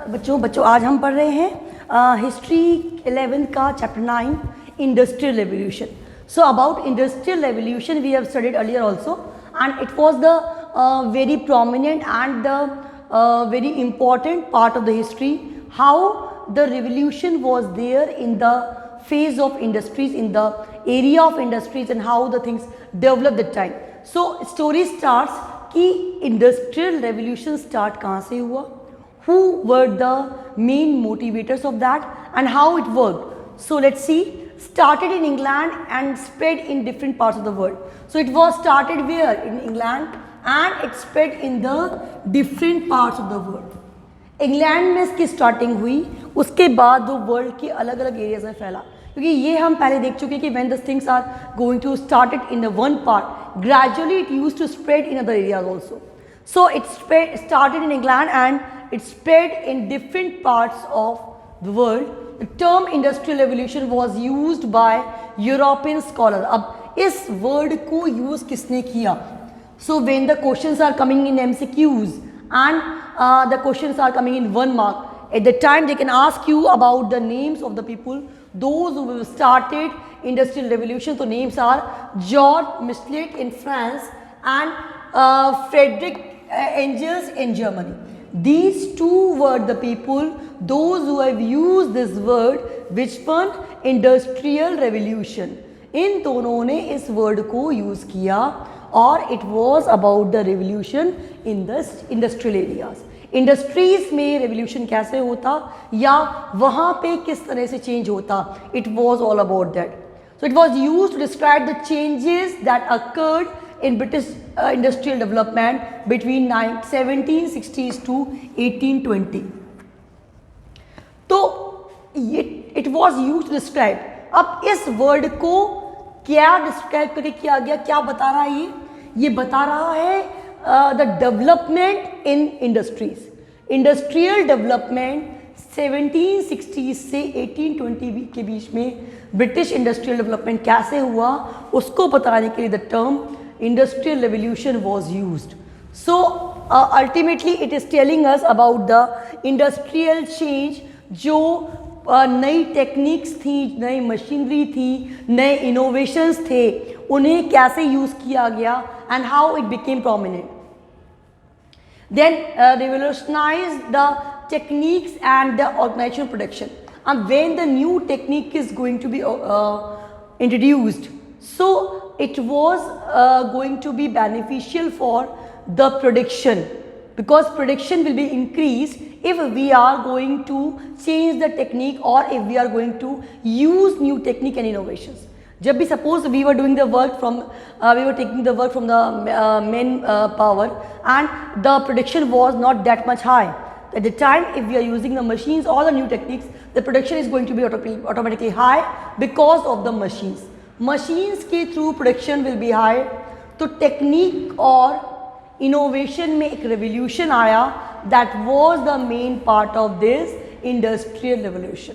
बच्चों आज हम पढ़ रहे हैं हिस्ट्री 11 का chapter 9 industrial revolution. So about industrial revolution we have studied earlier also, and it was the very prominent and the very important part of the history, how the revolution was there in the phase of industries, in the area of industries, and how the things developed that time. So story starts कि industrial revolution start कहाँ से हुआ, who were the main motivators of that, and how it worked. So let's see. Started in England and spread in different parts of the world. So it was started where? In England, and it spread in the different parts of the world. England में इसकी starting हुई, उसके बाद वो world के अलग अलग areas में फैला, क्योंकि ये हम पहले देख चुके हैं कि when the things are going to started in the one part, gradually it used to spread in other areas also. So it started in England and it spread in different parts of the world. The term industrial revolution was used by European scholars. अब इस word को use किसने किया? So when the questions are coming in MCQs and the questions are coming in 1 mark, at the time they can ask you about the names of the people, those who started industrial revolution. So names are George Michelet in France and Frederick Engels in Germany. These two were the people, those who have used this word, which one? Industrial revolution. इन दोनों ने इस word को use किया और it was about the revolution in the industrial areas. Industries में revolution कैसे होता या वहाँ पे किस तरह से change होता, it was all about that. So it was used to describe the changes that occurred in British industrial development between 1760s to 1820. तो it was used to describe. अब इस word को क्या describe करके किया गया, क्या बता रहा है ये बता रहा है the development in industries. Industrial development 1760 से 1820 के बीच में ब्रिटिश इंडस्ट्रियल डेवलपमेंट कैसे हुआ उसको बताने के लिए the term industrial revolution was used. So ultimately it is telling us about the industrial change. जो नई टेक्निक्स थी, नई मशीनरी थी, नए इनोवेशंस थे, उन्हें कैसे यूज़ किया गया and how it became prominent. Then revolutionized the techniques and the organization of production. And when the new technique is going to be introduced, so it was going to be beneficial for the production, because production will be increased if we are going to change the technique or if we are going to use new technique and innovations. जब भी suppose we were doing the work from we were taking the work from the main power and the production was not that much high. At the time, if we are using the machines or the new techniques, the production is going to be automatically high because of the machines. Machines के through production will be high. तो technique और innovation में एक revolution आया, that was the main part of this industrial revolution.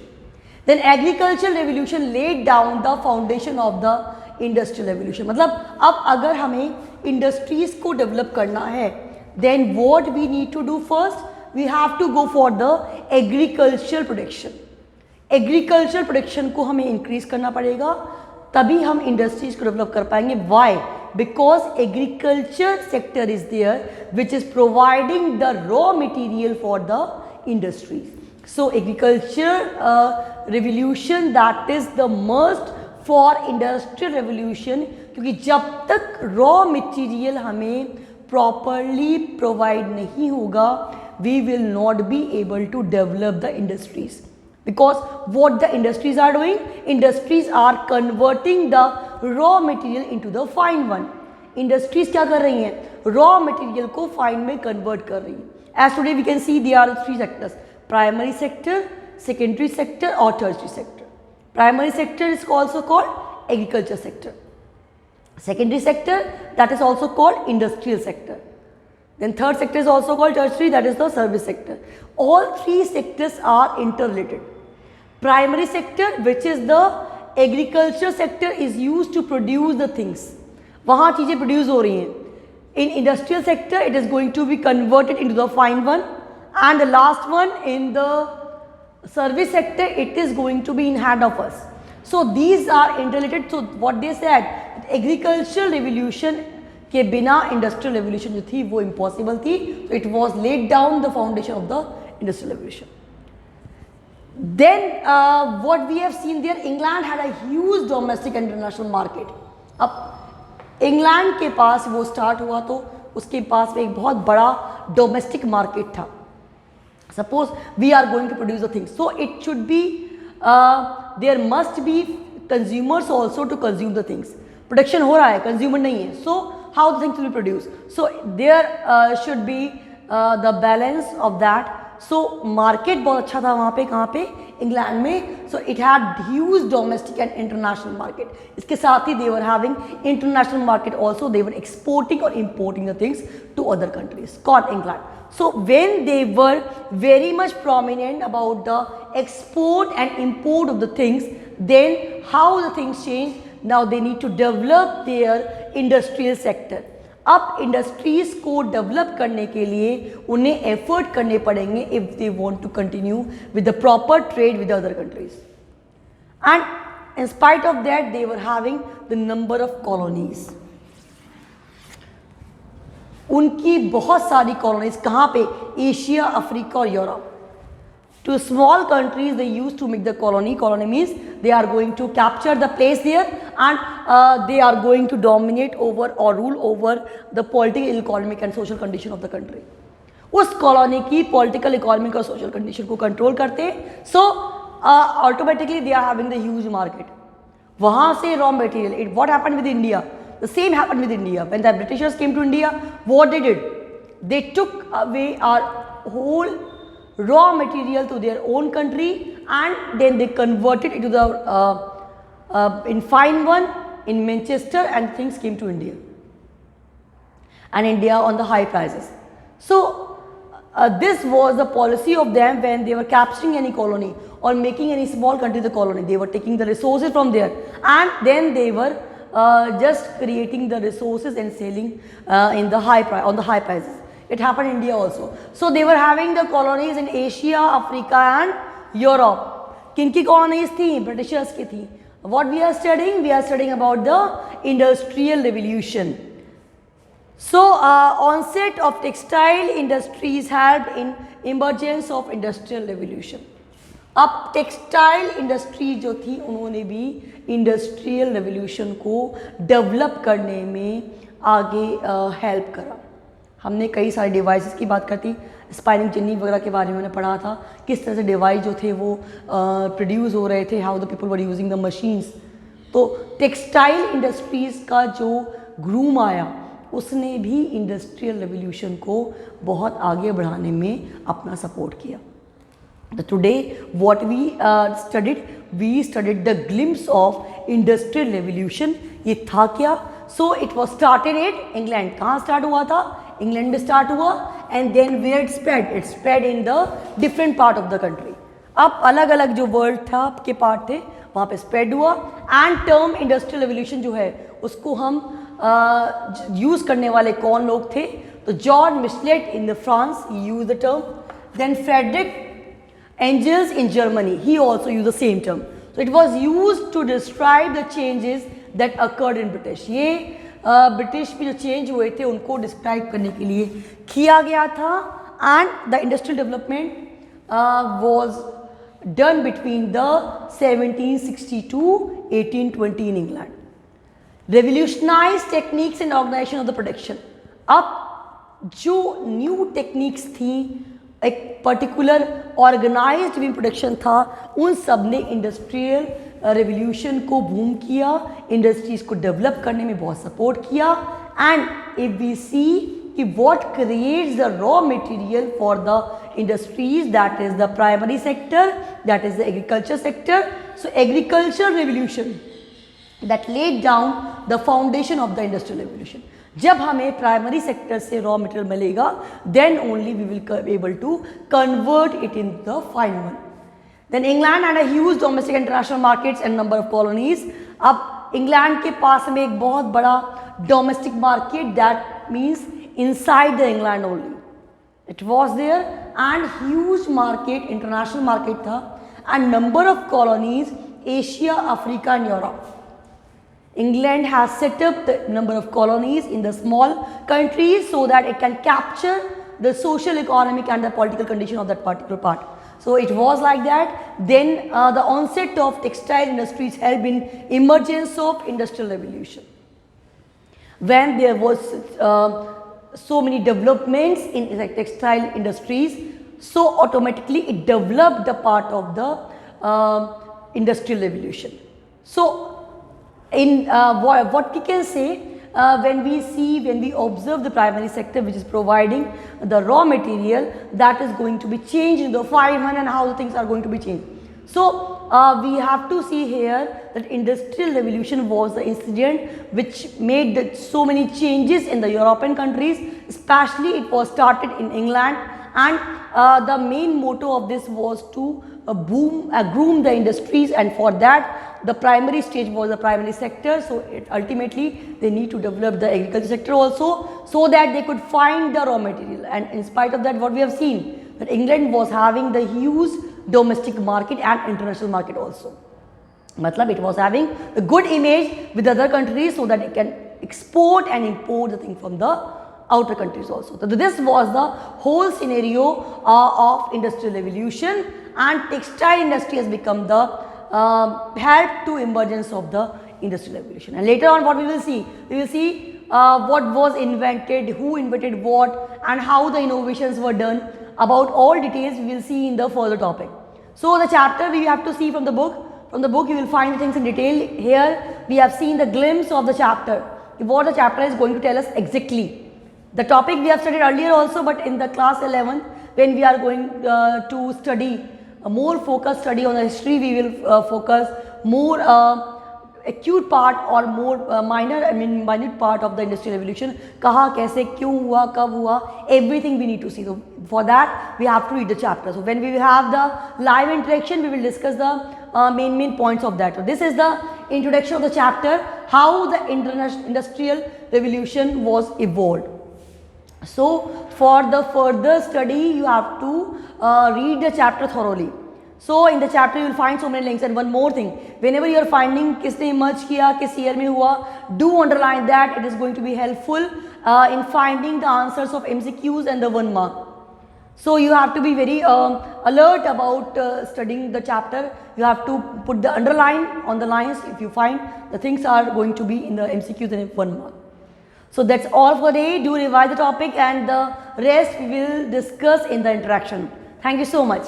Then agricultural revolution laid down the foundation of the industrial revolution. मतलब अब अगर हमें इंडस्ट्रीज को डेवलप करना है, then what we need to do first, we have to go for the agricultural production. Agricultural production को हमें increase करना पड़ेगा, तभी हम इंडस्ट्रीज को डेवलप कर पाएंगे. Why? Because agriculture sector is there which is providing the raw material for the industries. So agriculture revolution that is the must for industrial revolution, क्योंकि जब तक रॉ मटेरियल हमें प्रॉपरली प्रोवाइड नहीं होगा, we will not be able to develop the industries. Because what the industries are doing, industries are converting the raw material into the fine one. Industries क्या कर रही हैं? Raw material को fine में convert कर रही हैं. As today we can see there are 3 sectors: primary sector, secondary sector और tertiary sector. Primary sector is also called agriculture sector. Secondary sector, that is also called industrial sector. Then third sector is also called tertiary, that is the service sector. All 3 sectors are interrelated. Primary sector, which is the agriculture sector, is used to produce the things. वहाँ चीज़ें produce हो रही हैं. In industrial sector, it is going to be converted into the fine one, and the last one in the service sector, it is going to be in hand of us. So these are interrelated. So what they said, agricultural revolution के बिना industrial revolution जो थी वो impossible थी. So it was laid down the foundation of the industrial revolution. Then what we have seen there, England had a huge domestic and international market. अब England के पास वो start हुआ तो उसके पास में एक बहुत बड़ा डोमेस्टिक मार्केट था. Suppose we are going to produce the things, so it should be there must be consumers also to consume the things. Production हो रहा है, consumer नहीं है, so how the things will be produced? So there should be the balance of that. So market बहुत अच्छा था वहाँ पे, कहाँ पे, इंग्लैंड में. So it had huge domestic and international market. इसके साथ ही they were having international market also. They were exporting or importing the things to other countries called England. So when they were very much prominent about the export and import of the things, then how the things change? Now they need to develop their industrial sector. अब industries को develop करने के लिए उन्हें effort करने पड़ेंगे if they want to continue with the proper trade with other countries. And in spite of that they were having the number of colonies. उनकी बहुत सारी कॉलोनीज कहाँ पे, एशिया, अफ्रीका और Europe. To small countries they used to make the colony. Colony means they are going to capture the place there and they are going to dominate over or rule over the political, economic and social condition of the country. उस colony की political, economic और social condition को control करते हैं. So automatically they are having the huge market. वहाँ से raw material. What happened with India? The same happened with India. When the Britishers came to India, what they did? They took away our whole raw material to their own country and then they converted it to the in fine one in Manchester, and things came to India and India on the high prices. So this was the policy of them when they were capturing any colony or making any small country the colony. They were taking the resources from there and then they were just creating the resources and selling in the on the high prices. It happened in India also. So they were having the colonies in Asia, Africa and Europe. किनकी colonies थी? Britishers की थी. What we are studying? We are studying about the industrial revolution. So onset of textile industries helped in emergence of industrial revolution. अब textile industry जो थी उन्होंने भी industrial revolution को डेवलप करने में आगे हेल्प करा. हमने कई सारे डिवाइसेस की बात करती, स्पाइनिंग जेनी वगैरह के बारे में मैंने पढ़ा था, किस तरह से डिवाइस जो थे वो प्रोड्यूस हो रहे थे, how the people were using the machines. तो टेक्सटाइल इंडस्ट्रीज़ का जो ग्रूम आया उसने भी इंडस्ट्रियल रेवोल्यूशन को बहुत आगे बढ़ाने में अपना सपोर्ट किया. Today what we studied the glimpse of industrial revolution. ये था क्या? So it was started at England. कहाँ start हुआ था? England में start हुआ and then where it spread? It spread in the different part of the country. अब अलग अलग जो वर्ल्ड था के पार्ट थे वहाँ पे स्प्रेड हुआ. एंड टर्म इंडस्ट्रियल रेवोल्यूशन जो है उसको हम यूज़ करने वाले कौन लोग थे? तो John Michelet in the France use the term. Then Frederick Engels in Germany, he also used the same term. So it was used to describe the changes that occurred in British. ये British में जो change हुए थे उनको describe करने के लिए किया गया था. And the industrial development was done between the 1760 to 1820 in England. Revolutionized techniques and organization of the production. अब जो न्यू टेक्निक्स थी, एक पर्टिकुलर ऑर्गेनाइज्ड भी प्रोडक्शन था, उन सब ने इंडस्ट्रियल रेवोल्यूशन को बूम किया, इंडस्ट्रीज़ को डेवलप करने में बहुत सपोर्ट किया. एंड इफ वी सी कि what creates the raw material for the industries, that is the primary sector, that is the agriculture sector. So agriculture revolution that laid down the foundation of the industrial revolution. जब हमें primary sector से raw material मिलेगा then only we will able to convert it in the fine one. Then England had a huge domestic international markets and number of colonies. अब England के पास में एक बहुत बड़ा domestic market, that means inside the England only. It was there and huge market, international market था, and number of colonies, Asia, Africa and Europe. England has set up the number of colonies in the small countries so that it can capture the social, economic and the political condition of that particular part. So it was like that. Then the onset of textile industries helped in emergence of industrial revolution. When there was so many developments in the textile industries, so automatically it developed the part of the industrial revolution. So in what we can say, when we observe the primary sector which is providing the raw material, that is going to be changed in the fireman and how the things are going to be changed. So we have to see here that industrial revolution was the incident which made so many changes in the European countries, especially it was started in England, and the main motto of this was to groom the industries, and for that the primary stage was the primary sector. So ultimately they need to develop the agriculture sector also so that they could find the raw material, and in spite of that what we have seen that England was having the huge domestic market and international market also. Matlab it was having a good image with other countries so that it can export and import the thing from the outer countries also. So this was the whole scenario of industrial revolution, and textile industry has become the help to emergence of the industrial revolution. And later on what we will see what was invented, who invented what, and how the innovations were done. About all details we will see in the further topic. So the chapter we have to see from the book. From the book you will find things in detail. Here we have seen the glimpse of the chapter, what the chapter is going to tell us exactly. The topic we have studied earlier also, but in the class 11th when we are going to study a more focused study on the history, we will focus more acute part or more minute part of the industrial revolution. Kaha, kaise, kyun hua, kab hua, everything we need to see. So for that we have to read the chapter. So when we will have the live interaction, we will discuss the main points of that. So this is the introduction of the chapter, how the industrial revolution was evolved. So for the further study you have to read the chapter thoroughly. So in the chapter you will find so many links. And one more thing, whenever you are finding kisne emerge kiya, kis year mein hua, do underline that. It is going to be helpful in finding the answers of MCQs and the 1 mark. So you have to be very alert about studying the chapter. You have to put the underline on the lines if you find the things are going to be in the MCQs and 1 mark. So that's all for today. Do revise the topic, and the rest we will discuss in the interaction. Thank you so much.